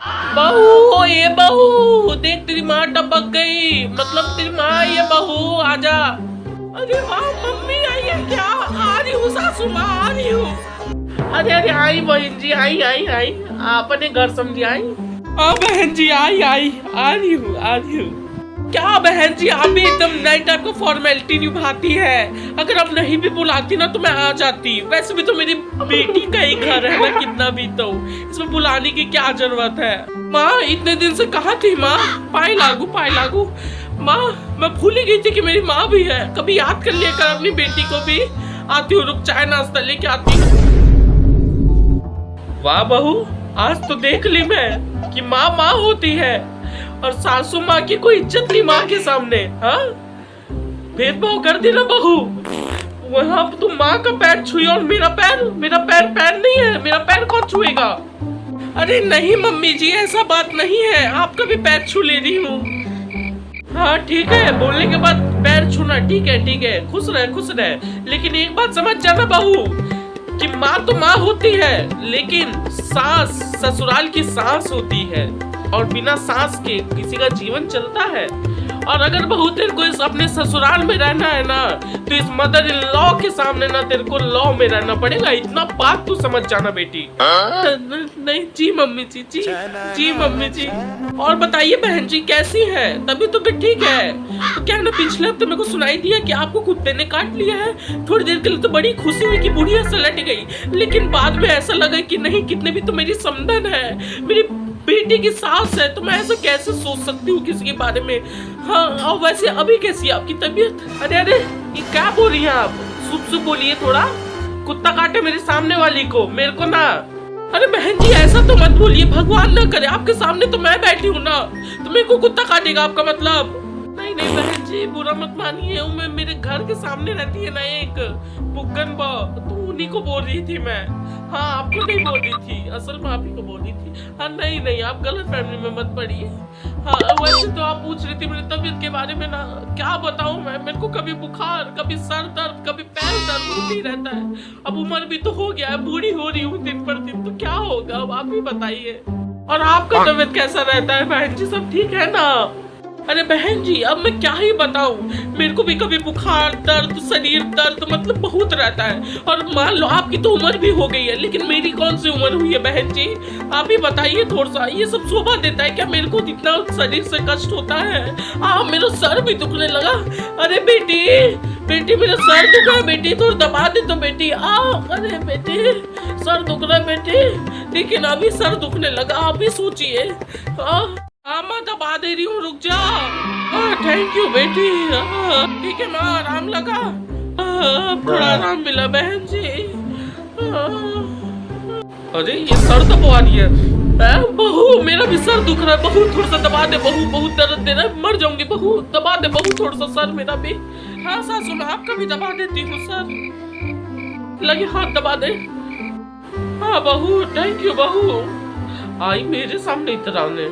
बहू, ये बहू देख, तेरी माँ टपक गई। मतलब तेरी माँ, ये बहू आजा। अरे वाह, मम्मी आई है क्या? आ रही हूँ सासू माँ, आ रही हूँ। अरे अरे आई बहन जी, आई आई आई, आपने घर समझी आई। हाँ बहन जी, आई आई, आ रही हूँ आ रही हूँ। क्या बहन जी, आप भी एकदम नई टाइप का फॉर्मेलिटी निभाती है। अगर आप नहीं भी बुलाती ना तो मैं आ जाती। वैसे भी तो मेरी बेटी का ही घर है ना, कितना भी तो इसमें बुलाने की क्या जरूरत है। माँ इतने दिन से कहाँ थी माँ? पाई लागू पाई लागू। माँ मैं भूल ही गई थी कि मेरी माँ भी है। कभी याद कर लिया कर अपनी बेटी को भी। आती हूँ, रुक, चाय नाश्ता लेके आती हूँ। वाह बहू, आज तो देख ली मैं कि माँ माँ होती है और सासू माँ की कोई इज्जत नहीं माँ के सामने। हाँ, भेदभाव कर दी ना बहू। वहाँ तुम माँ का पैर छुई और मेरा पैर पैर नहीं है। मेरा पैर कौन छुएगा? अरे नहीं मम्मी जी, ऐसा बात नहीं है, आपका भी पैर छू ले रही हूँ। हाँ ठीक है, बोलने के बाद पैर छूना ठीक है, खुश रहे। लेकिन एक बात समझ जाना बहू कि माँ तो माँ होती है, लेकिन सास ससुराल की सांस होती है और बिना सांस के किसी का जीवन चलता है। और अगर बहू तेरे को इस अपने ससुराल में रहना है ना, तो इस मदर इन लॉ के सामने ना तेरे को लॉ में रहना पड़ेगा। इतना बात तू समझ जाना बेटी। नहीं जी मम्मी जी, जी मम्मी जी। और बताइए बहन जी कैसी है? तभी तो फिर ठीक है। तो क्या ना, पिछले हफ्ते मेरे को सुनाई दिया कि आपको कुत्ते ने काट लिया है। थोड़ी देर के लिए तो बड़ी खुशी हुई कि बुढ़िया सलट गई, लेकिन बाद में ऐसा लगा कि नहीं, कितने भी तो मेरी समधन है, मेरी बेटी की सास है, तो मैं ऐसा कैसे सोच सकती हूँ किसी के बारे में। हाँ, और वैसे अभी कैसी है आपकी तबीयत? अरे अरे, ये क्या बोल रही हैं आप? सुप बोलिए थोड़ा। कुत्ता काटे मेरे सामने वाली को, मेरे को ना। अरे बहन जी ऐसा तो मत बोलिए, भगवान ना करे, आपके सामने तो मैं बैठी हूँ ना, तो मेरे को कुत्ता काटेगा आपका मतलब? नहीं नहीं बहन जी, बुरा मत मानिए। मैं मेरे घर के सामने रहती है ना एक बुग्गन बा, तो उन्हीं को बोल रही थी मैं। हाँ, आपको नहीं बोल रही थी, असल में आप ही को बोल रही थी। हाँ नहीं नहीं, आप गलत फैमिली में मत पड़िए। हाँ वैसे तो आप पूछ रही थी मेरी तबीयत के बारे में ना, क्या बताऊं मैं। मेरे को कभी बुखार, कभी सर दर्द, कभी पैर दर्द होती रहता है। अब उम्र भी तो हो गया है, बूढ़ी हो रही हूँ दिन पर दिन, तो क्या होगा अब आप ही बताइए। और आपका तबीयत कैसा रहता है बहन जी, सब ठीक है ना? अरे बहन जी अब मैं क्या ही बताऊं, मेरे को भी कभी बुखार, दर्द, शरीर दर्द, मतलब बहुत रहता है। और मान लो आपकी तो उम्र भी हो गई है, लेकिन मेरी कौन सी उम्र हुई है बहन जी? आप ही बताइए थोड़ा सा। ये सब शोभा देता है क्या मेरे को इतना शरीर से कष्ट होता है? मेरा सर भी दुखने लगा। अरे बेटी मेरा सर दुख रहा है बेटी, थोड़ा दबा दे तो बेटी। अरे बेटी सर दुख रहा है बेटी, लेकिन अभी सर दुखने लगा, आप ही सोचिए। मैं दबा दे रही हूँ, रुक जा। थैंक यू बेटी। ठीक है माँ, आराम लगा? थोड़ा आराम मिला बहन जी। अरे ये सर दबा रही है। बहू मेरा भी सर दुख रहा है, बहू थोड़ा सा दबा दे बहू, बहुत दर्द दे रहा है, मर जाऊंगी बहू, दबा दे बहू थोड़ा सा सर मेरा भी। हाँ सासू मैं आपका भी दबा देती हूँ सर, लगे हाथ दबा दे। हाँ बहू, थैंक यू बहू। आई मेरे सामने इतराने।